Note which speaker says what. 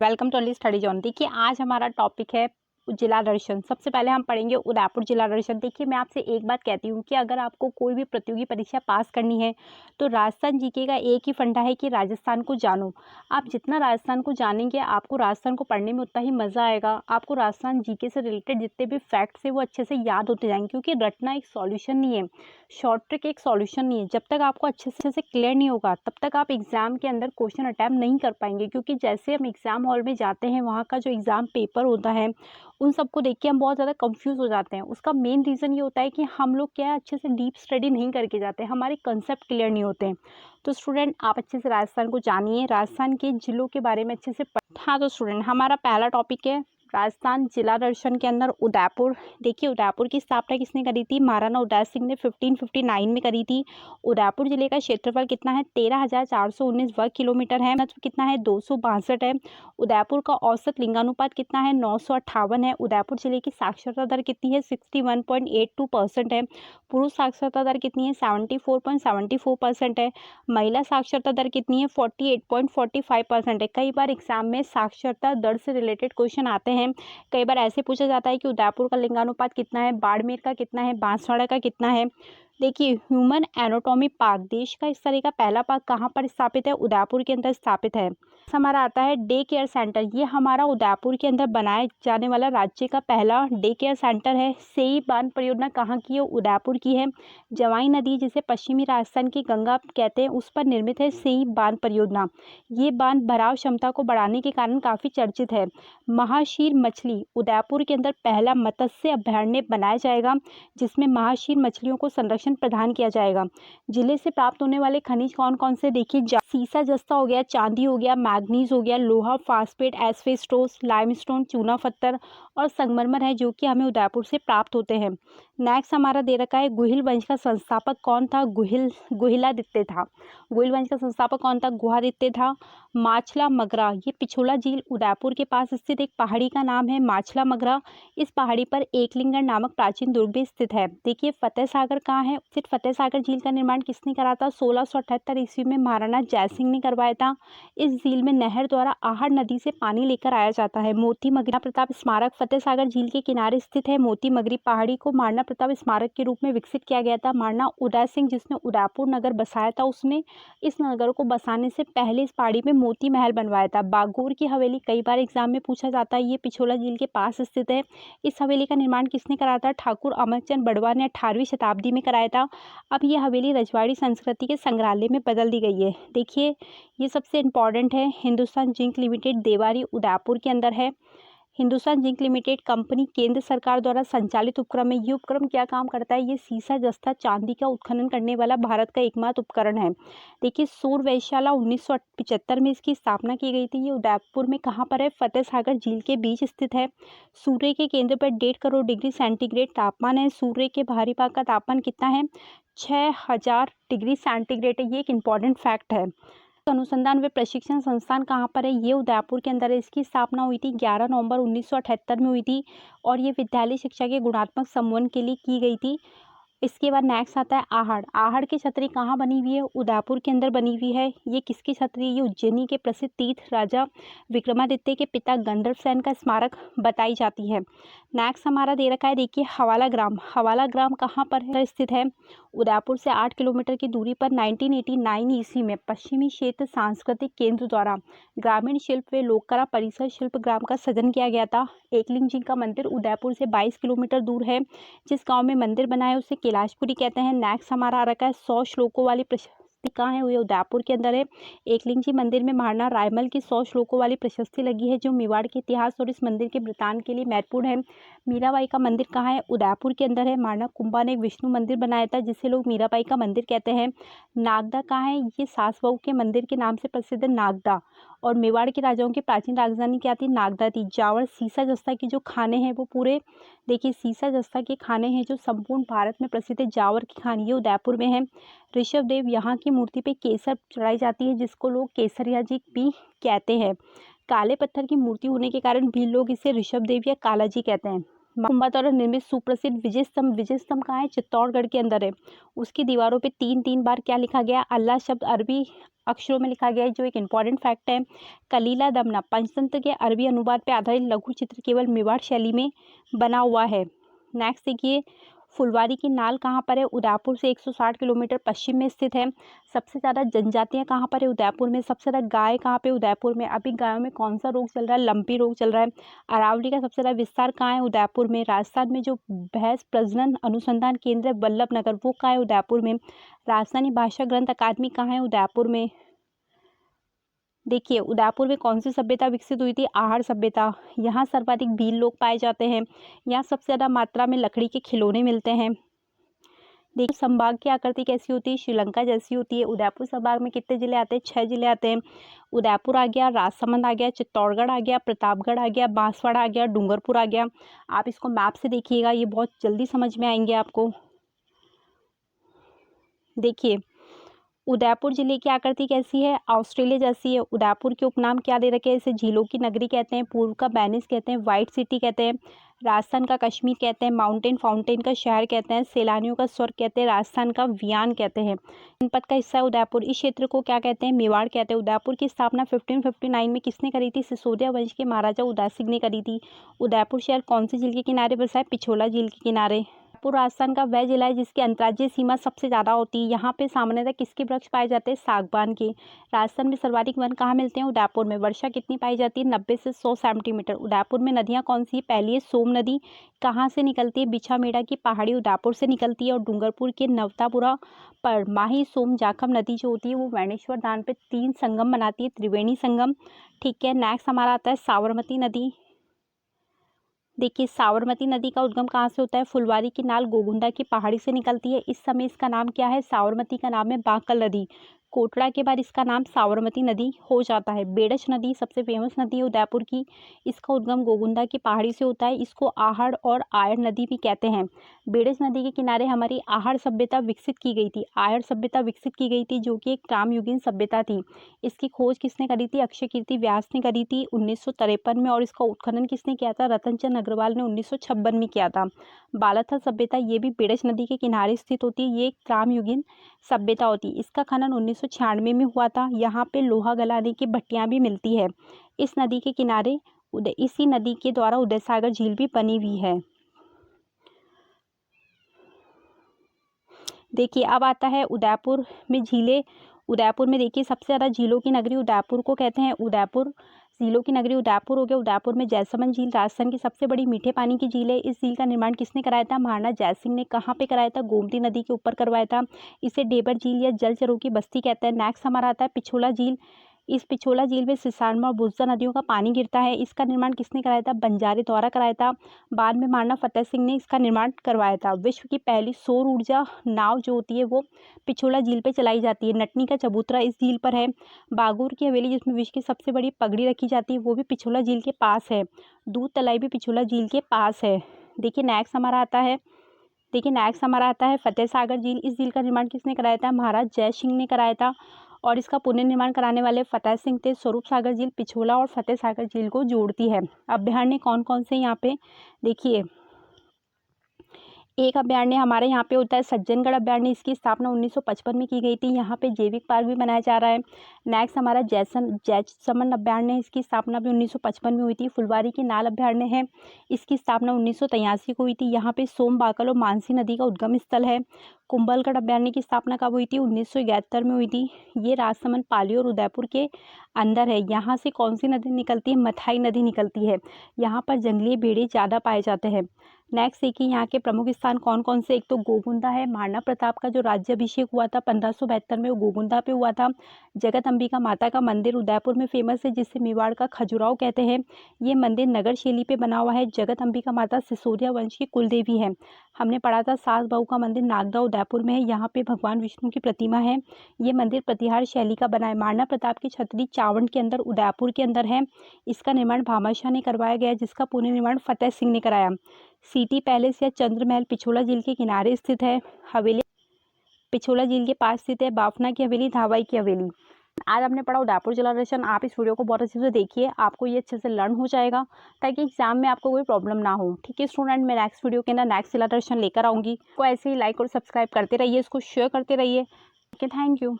Speaker 1: Welcome to only study zone. देखिए आज हमारा टॉपिक है जिला दर्शन। सबसे पहले हम पढ़ेंगे उदयपुर जिला दर्शन। देखिए मैं आपसे एक बात कहती हूँ कि अगर आपको कोई भी प्रतियोगी परीक्षा पास करनी है तो राजस्थान जीके का एक ही फंडा है कि राजस्थान को जानो। आप जितना राजस्थान को जानेंगे आपको राजस्थान को पढ़ने में उतना ही मज़ा आएगा। आपको राजस्थान जीके से रिलेटेड जितने भी फैक्ट्स हैं वो अच्छे से याद होते जाएंगे, क्योंकि रटना एक सॉल्यूशन नहीं है, शॉर्ट ट्रिक एक सॉल्यूशन नहीं है। जब तक आपको अच्छे से क्लियर नहीं होगा तब तक आप एग्ज़ाम के अंदर क्वेश्चन अटैम्प्ट नहीं कर पाएंगे, क्योंकि जैसे हम एग्ज़ाम हॉल में जाते हैं वहाँ का जो एग्ज़ाम पेपर होता है उन सबको देख के हम बहुत ज़्यादा कंफ्यूज हो जाते हैं। उसका मेन रीज़न ये होता है कि हम लोग क्या है अच्छे से डीप स्टडी नहीं करके जाते, हमारे कंसेप्ट क्लियर नहीं होते हैं। तो स्टूडेंट आप अच्छे से राजस्थान को जानिए, राजस्थान के जिलों के बारे में अच्छे से हाँ तो स्टूडेंट हमारा पहला टॉपिक है राजस्थान जिला दर्शन के अंदर उदयपुर। देखिए उदयपुर की स्थापना किसने करी थी? महाराणा उदय सिंह ने 1559 में करी थी। उदयपुर जिले का क्षेत्रफल कितना है? 13,419 वर्ग किलोमीटर है। घनत्व कितना है? 262 है। उदयपुर का औसत लिंगानुपात कितना है? 958 है। उदयपुर जिले की साक्षरता दर कितनी है? 61.82% है। पुरुष साक्षरता दर कितनी है? 74.74% है। महिला साक्षरता दर कितनी है? 48.45% है। कई बार एग्जाम में साक्षरता दर से रिलेटेड क्वेश्चन आते हैं। कई बार ऐसे पूछा जाता है कि उदयपुर का लिंगानुपात कितना है, बाड़मेर का कितना है, बांसवाड़ा का कितना है। देखिए ह्यूमन एनाटॉमी पार्क देश का इस तरह का पहला पार्क कहाँ पर स्थापित है? उदयपुर के अंदर स्थापित है। हमारा आता है डे केयर सेंटर। ये हमारा उदयपुर के अंदर बनाए जाने वाला राज्य का पहला डे केयर सेंटर है। सेई बांध परियोजना कहाँ की है? उदयपुर की है। जवाई नदी जिसे पश्चिमी राजस्थान की गंगा कहते हैं उस पर निर्मित है सेई बांध परियोजना। ये बांध भराव क्षमता को बढ़ाने के कारण काफ़ी चर्चित है। महाशीर मछली उदयपुर के अंदर पहला मत्स्य अभयारण्य बनाया जाएगा जिसमें महाशीर मछलियों को संरक्षण प्रदान किया जाएगा। जिले से प्राप्त होने वाले खनिज कौन कौन से? देखिए सीसा जस्ता हो गया, चांदी हो गया, मैग्नीज हो गया, लोहा, फास्फेट, एस्बेस्टोस, लाइमस्टोन, चूना पत्थर और संगमरमर है जो कि हमें उदयपुर से प्राप्त होते हैं। नेक्स्ट हमारा दे रखा है गुहिल वंश का संस्थापक कौन था? गुहिलादित्य था। गुहिल वंश का संस्थापक कौन था? गुहादित्य था। माछला मगरा ये पिछोला झील उदयपुर के पास स्थित एक पहाड़ी का नाम है माछला मगरा। इस पहाड़ी पर एकलिंगगढ़ नामक प्राचीन दुर्ग भी स्थित है। देखिए फतेह सागर कहाँ है? सिर्फ फतेह सागर झील का निर्माण किसने करा था? 1678 ईस्वी में महाराणा जयसिंह ने करवाया था। इस झील में नहर द्वारा आहड़ नदी से पानी लेकर आया जाता है। मोती मगरी प्रताप स्मारक फतेह सागर झील के किनारे स्थित है। मोती मगरी पहाड़ी को महाराणा प्रताप स्मारक के रूप में विकसित किया गया था। महाराणा उदय सिंह जिसने उदयपुर नगर बसाया था उसने इस नगर को बसाने से पहले इस पहाड़ी में मोती महल बनवाया था। बागोर की हवेली कई बार एग्जाम में पूछा जाता है, ये पिछोला झील के पास स्थित है। इस हवेली का निर्माण किसने कराया था? ठाकुर अमरचंद बड़वा ने 18वीं शताब्दी में कराया था। अब ये हवेली रजवाड़ी संस्कृति के संग्रहालय में बदल दी गई है। देखिए ये सबसे इम्पॉर्टेंट है। हिंदुस्तान जिंक लिमिटेड देवारी उदयपुर के अंदर है। हिंदुस्तान जिंक लिमिटेड कंपनी केंद्र सरकार द्वारा संचालित उपक्रम है। ये उपक्रम क्या काम करता है? ये सीसा जस्ता चांदी का उत्खनन करने वाला भारत का एकमात्र उपकरण है। देखिए सूर्य वैधशाला 1975 में इसकी स्थापना की गई थी। ये उदयपुर में कहाँ पर है? फतेह सागर झील के बीच स्थित है। सूर्य के केंद्र पर 1.5 करोड़ डिग्री सेंटीग्रेड तापमान है। सूर्य के बाहरी भाग का तापमान कितना है? 6000 डिग्री सेंटीग्रेड है। ये एक इम्पॉर्टेंट फैक्ट है। अनुसंधान व प्रशिक्षण संस्थान कहाँ पर है? ये उदयपुर के अंदर है। इसकी स्थापना हुई थी 11 नवंबर 1978 में हुई थी और ये विद्यालय शिक्षा के गुणात्मक संवर्धन के लिए की गई थी। इसके बाद नेक्स्ट आता है आहड़। आहड़ की छतरी कहाँ बनी हुई है? उदयपुर के अंदर बनी हुई है। ये किसकी छतरी? ये उज्जैनी के प्रसिद्ध तीर्थ राजा विक्रमादित्य के पिता गंधर्व सेन का स्मारक बताई जाती है। नेक्स्ट हमारा दे रखा है, देखिए हवाला ग्राम। हवाला ग्राम कहाँ पर है स्थित है? उदयपुर से 8 किलोमीटर की दूरी पर 1989 ईस्वी में पश्चिमी क्षेत्र सांस्कृतिक केंद्र द्वारा ग्रामीण शिल्प व लोककला परिसर शिल्प ग्राम का सृजन किया गया था। एकलिंग जी का मंदिर उदयपुर से 22 किलोमीटर दूर है। जिस गांव में मंदिर बना है उसे कैलाशपुरी कहते हैं। नेक्स्ट हमारा आ रखा है 100 श्लोकों वाली प्रशस्ति कहाँ है? ये उदयपुर के अंदर है। एकलिंग जी मंदिर में महाराणा रायमल की 100 श्लोकों वाली प्रशस्ति लगी है जो मेवाड़ के इतिहास और इस मंदिर के वृतांत के लिए महत्वपूर्ण है। मीराबाई का मंदिर कहाँ है? उदयपुर के अंदर है। महाराणा कुंभा ने एक विष्णु मंदिर बनाया था जिसे लोग मीराबाई का मंदिर कहते हैं। नागदा कहाँ है? ये सास बहू के मंदिर के नाम से प्रसिद्ध है नागदा। और मेवाड़ के राजाओं की प्राचीन राजधानी क्या थी? नागदा थी। जावर सीसा जस्ता की जो खाने हैं वो पूरे देखिए सीसा जस्ता के खाने हैं जो संपूर्ण भारत में प्रसिद्ध है। जावर की खान ये उदयपुर में है। ऋषभ देव यहाँ की मूर्ति पे केसर चढ़ाई जाती है जिसको लोग केसरिया जी भी कहते हैं। काले पत्थर की मूर्ति होने के कारण भी लोग इसे ऋषभ देव या काला जी कहते हैं। कुंभा द्वारा निर्मित सुप्रसिद्ध विजय स्तंभ कहाँ है? चित्तौड़गढ़ के अंदर है। उसकी दीवारों पे 3-3 बार क्या लिखा गया? अल्लाह शब्द अरबी अक्षरों में लिखा गया है, जो एक इम्पॉर्टेंट फैक्ट है। कलीला दमना पंचतंत्र के अरबी अनुवाद पे आधारित लघु चित्र केवल मेवाड़ शैली में बना हुआ है। नेक्स्ट देखिए, फुलवारी की नाल कहाँ पर है? उदयपुर से 160 किलोमीटर पश्चिम में स्थित है। सबसे ज़्यादा जनजातियाँ कहाँ पर है? उदयपुर में। सबसे ज़्यादा गाय कहाँ पे? उदयपुर में। अभी गायों में कौन सा रोग चल रहा है? लंपी रोग चल रहा है। अरावली का सबसे ज़्यादा विस्तार कहाँ है? उदयपुर में। राजस्थान में जो भैंस प्रजनन अनुसंधान केंद्र है वल्लभनगर, वो कहाँ है? उदयपुर में। राजस्थानी भाषा ग्रंथ अकादमी कहाँ है? उदयपुर में। देखिए, उदयपुर में कौन सी सभ्यता विकसित हुई थी? आहड़ सभ्यता। यहाँ सर्वाधिक भील लोग पाए जाते हैं। यहाँ सबसे ज़्यादा मात्रा में लकड़ी के खिलौने मिलते हैं। देखिए, संभाग की आकृति कैसी होती है? श्रीलंका जैसी होती है। उदयपुर संभाग में कितने जिले आते हैं? 6 जिले आते हैं। उदयपुर आ गया, राजसमंद आ गया, चित्तौड़गढ़ आ गया, प्रतापगढ़ आ गया, बांसवाड़ा आ गया, डूंगरपुर आ गया। आप इसको मैप से देखिएगा, ये बहुत जल्दी समझ में आएंगे आपको। देखिए, उदयपुर जिले की आकृति कैसी है? ऑस्ट्रेलिया जैसी है। उदयपुर के उपनाम क्या दे रखे हैं? इसे झीलों की नगरी कहते हैं, पूर्व का वेनिस कहते हैं, व्हाइट सिटी कहते हैं, राजस्थान का कश्मीर कहते हैं, माउंटेन फाउंटेन का शहर कहते हैं, सैलानियों का स्वर्ग कहते हैं, राजस्थान का वियान कहते हैं। जनपद का हिस्सा है उदयपुर। इस क्षेत्र को क्या कहते हैं? मेवाड़ कहते हैं। उदयपुर की स्थापना 1559 में किसने करी थी? सिसोदिया वंश के महाराजा उदय सिंह ने करी थी। उदयपुर शहर कौन सी झील के किनारे बसा है? पिछोला झील के किनारे। उदयपुर राजस्थान का वह जिला है जिसकी अंतर्राज्यीय सीमा सबसे ज़्यादा होती है। यहाँ पे सामान्यतः किसके वृक्ष पाए जाते हैं? सागवान के। राजस्थान में सर्वाधिक वन कहाँ मिलते हैं? उदयपुर में। वर्षा कितनी पाई जाती है? 90 से 100 सेंटीमीटर। उदयपुर में नदियाँ कौन सी है? पहली है सोम नदी। कहाँ से निकलती है? बिछामेड़ा की पहाड़ी उदयपुर से निकलती है। और डूंगरपुर के नवतापुरा पर माही सोम जाखम नदी जो होती है वो वैनेश्वर धाम पे 3 संगम बनाती है, त्रिवेणी संगम। ठीक है, नेक्स्ट हमारा आता है साबरमती नदी। देखिए, साबरमती नदी का उद्गम कहाँ से होता है? फुलवारी की नाल गोगुंडा की पहाड़ी से निकलती है। इस समय इसका नाम क्या है? साबरमती का नाम है बांकल नदी। कोटड़ा के बाद इसका नाम साबरमती नदी हो जाता है। बेडश नदी सबसे फेमस नदी है उदयपुर की। इसका उद्गम गोगुंडा की पहाड़ी से होता है। इसको आहड़ और आयड़ नदी भी कहते हैं। बेडश नदी के किनारे हमारी आहड़ सभ्यता विकसित की गई थी। आयड़ सभ्यता विकसित की गई थी, जो कि एक ताम्रयुगीन सभ्यता थी। इसकी खोज किसने करी थी? अक्षय कीर्ति व्यास ने करी थी 1953 में। और इसका उत्खनन किसने किया था? रतन चंद अग्रवाल ने 1956 में किया था। बालाथल सभ्यता ये भी बेडश नदी के किनारे स्थित होती है। ये एक ताम्रयुगीन सभ्यता होती है। इसका खनन 1996 में हुआ था। यहाँ पे लोहा गलाने की भट्टियां भी मिलती है। इस नदी के किनारे इसी नदी के द्वारा उदय सागर झील भी बनी हुई है। देखिए, अब आता है उदयपुर में झीलें। उदयपुर में देखिए सबसे ज़्यादा झीलों की नगरी उदयपुर को कहते हैं। उदयपुर झीलों की नगरी उदयपुर हो गया। उदयपुर में जयसमंद झील राजस्थान की सबसे बड़ी मीठे पानी की झील है। इस झील का निर्माण किसने कराया था? महाराणा जयसिंह ने। कहाँ पे कराया था? गोमती नदी के ऊपर करवाया था। इसे ढेबर झील या जलचरों की बस्ती कहते हैं। नेक्स्ट हमारा आता है पिछोला झील। इस पिछोला झील में सिसारमा और बुज़्ज़ा नदियों का पानी गिरता है। इसका निर्माण किसने कराया था? बंजारे द्वारा कराया था। बाद में महाराणा फतेह सिंह ने इसका निर्माण करवाया था। विश्व की पहली सौर ऊर्जा नाव जो होती है वो पिछोला झील पे चलाई जाती है। नटनी का चबूतरा इस झील पर है। बागुर की हवेली जिसमें विश्व की सबसे बड़ी पगड़ी रखी जाती है वो भी पिछोला झील के पास है। दूध तलाई भी पिछोला झील के पास है। देखिए, नेक्स्ट हमारा आता है फतेह सागर झील। इस झील का निर्माण किसने कराया था? महाराज जय सिंह ने कराया था। और इसका पुनर्निर्माण कराने वाले फतेह सिंह थे। स्वरूप सागर झील पिछोला और फतेह सागर झील को जोड़ती है। अभ्यारण्य कौन कौन से यहाँ पे? देखिए, एक अभ्यारण्य हमारे यहाँ पे होता है सज्जनगढ़ अभ्यारण्य। इसकी स्थापना 1955 में की गई थी। यहाँ पे जैविक पार्क भी बनाया जा रहा है। नेक्स्ट हमारा जैसमंद अभ्यारण्य है। इसकी स्थापना भी 1955 में हुई थी। फुलवारी की नाल अभ्यारण्य है। इसकी स्थापना 1983 को हुई थी। यहाँ पे सोम बाकल और मानसी नदी का उद्गम स्थल है। कुंभलगढ़ अभ्यारण्य की स्थापना कब हुई थी? 1971 में हुई थी। ये राजसमंद, पाली और उदयपुर के अंदर है। यहाँ से कौन सी नदी निकलती है? मथाई नदी निकलती है। यहाँ पर जंगली भेड़े ज़्यादा पाए जाते हैं। नेक्स्ट देखिए, यहाँ के प्रमुख स्थान कौन कौन से? एक तो गोगुंदा है। महाराणा प्रताप का जो राज्याभिषेक हुआ था 1572 में, वो गोगुंदा पे हुआ था। जगत अंबिका माता का मंदिर उदयपुर में फेमस है, जिसे मेवाड़ का खजुराहो कहते हैं। ये मंदिर नगर शैली पे बना हुआ है। जगत अंबिका माता सिसोदिया वंश की कुलदेवी है। हमने पढ़ा था सास बहू का मंदिर नागदा उदयपुर में है। यहाँ पे भगवान विष्णु की प्रतिमा है। ये मंदिर प्रतिहार शैली का बना है। महाराणा प्रताप की छतरी चावंड के अंदर उदयपुर के अंदर है। इसका निर्माण भामाशाह ने करवाया गया, जिसका पुनर्निर्माण फतेह सिंह ने कराया। सिटी पैलेस या चंद्र महल पिछोला झील के किनारे स्थित है। हवेली पिछोला झील के पास स्थित है। बाफना की हवेली, धावाई की हवेली। आज हमने पढ़ा उदयपुर जिला दर्शन। आप इस वीडियो को बहुत अच्छे से देखिए, आपको ये अच्छे से लर्न हो जाएगा ताकि एग्जाम में आपको कोई प्रॉब्लम ना हो। ठीक है स्टूडेंट, मैं नेक्स्ट वीडियो के अंदर नेक्स्ट जिला दर्शन लेकर आऊँगी। को ऐसे ही लाइक और सब्सक्राइब करते रहिए, इसको शेयर करते रहिए। ठीक है, थैंक यू।